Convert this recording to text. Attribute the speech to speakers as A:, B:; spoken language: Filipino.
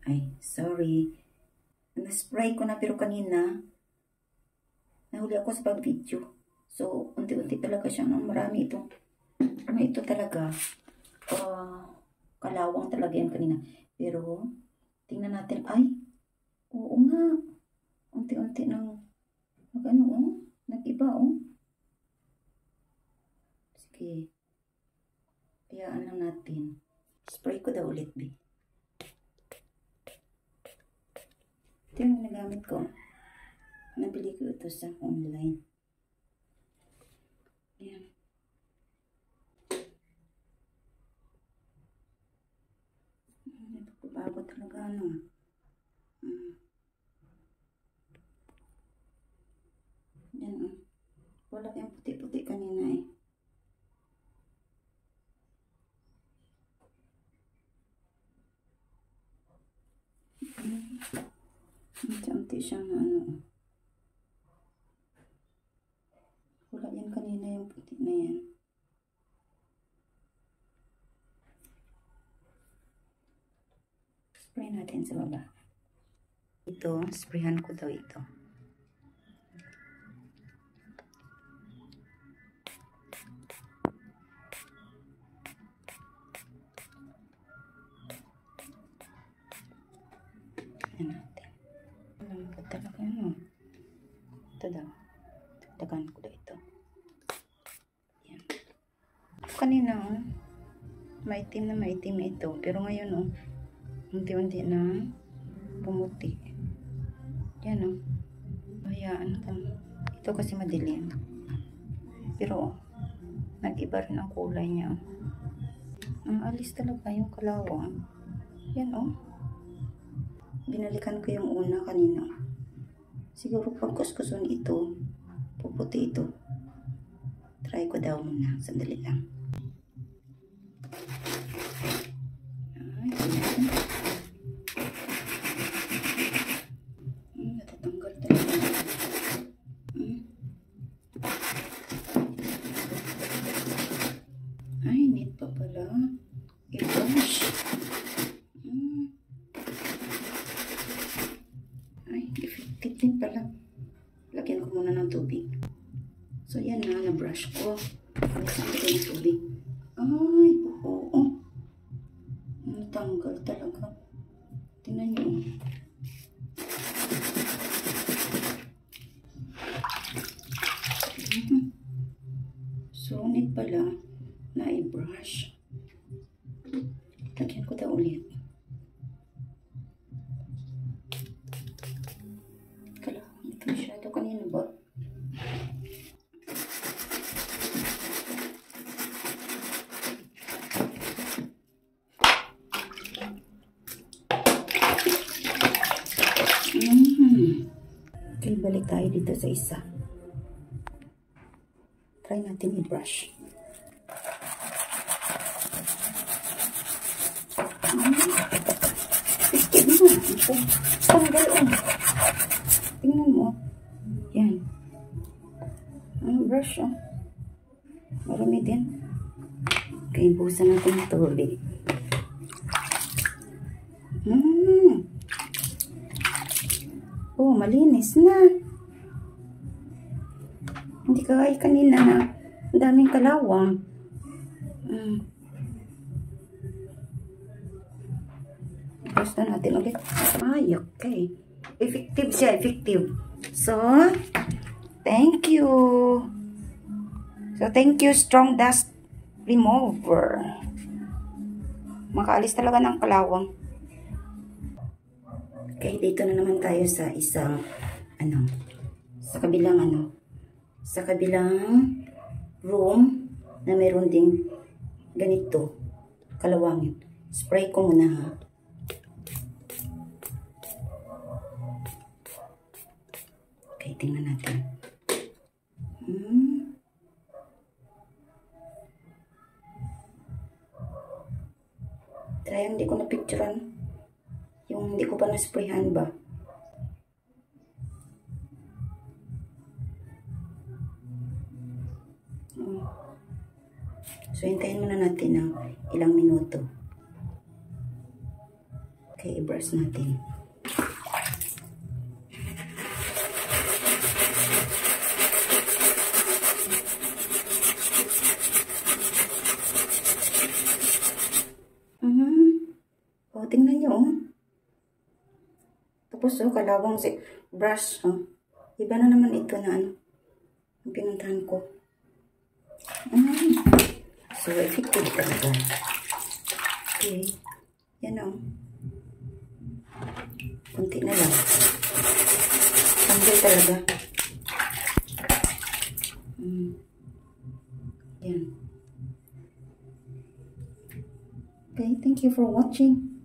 A: Ay, sorry. Na-spray ko na pero kanina, nahuli ako sa pag-video. So, unti-unti talaga siya. Marami itong, ito talaga. Kalawang talaga yan kanina. Pero, tingnan natin. Ay, oo nga. Unti-unti nang, nag-iba, Sige. Hayaan lang natin. Spray ko daw ulit, B. Ito yung nagamit ko. Nabili ko ito sa online. Ayan. Bago talaga, Yan, wala yung puti-puti kanina, eh. Unti-unti siyang wala yan kanina yung puti na yan. Spray natin sa baba. Ito, sprayhan ko daw ito. Yan natin. Lambot talaga Ito daw. Dagan ko daw ito. Yan. Kanina, maitim na maitim ito. Pero ngayon, unti-unti na pumuti. Yan, hayaan lang. Ito kasi madilim. Pero, nag-iba rin ang kulay niya. Ang alis talaga yung kalawang. Yan, Binalikan ko yung una kanina. Siguro pag kuskuson ito, puputi ito. Try ko daw muna. Sandali lang. Ay, natatanggal talaga. Ay, neat pa pala. I-brush. Effective din pala. Lagyan ko muna ng tubig. So, yan na-brush ko. Lagyan ko ng tubig. Ay, oo. Natanggal talaga. Tingnan nyo. Sunit pala na i-brush. Lagyan ko daw ulit. Masyado kanina ba? Okay, balik tayo dito sa isa. Try natin i-brush. Tanggal tingnan mo. Yan. Brush, marami din. Okay, busan natin ng tubig. Oh, malinis na. Hindi kagaya kanina na ang daming kalawang. Brush na natin ulit. Ay, okay. Effective siya, effective. So, thank you. So, thank you, Strong Dust Remover. Makaalis talaga ng kalawang. Okay, dito na naman tayo sa isang, sa kabilang room na mayroon ding ganito, kalawangin. Spray ko muna, ha. Okay, tingnan natin. Try, hindi ko na-picturean. Yung hindi ko pa na-sprayhan ba. So, hintayin muna natin ng ilang minuto. Okay. Okay, i-brush natin. O, tingnan nyo, oh. Tapos, oh, kalawang si brush, oh. Iba na naman ito na, ano, ang pinuntahan ko. So, effective talaga. Okay. Yan, oh. Kunti na lang. Tanggal talaga. Yan. Okay, thank you for watching.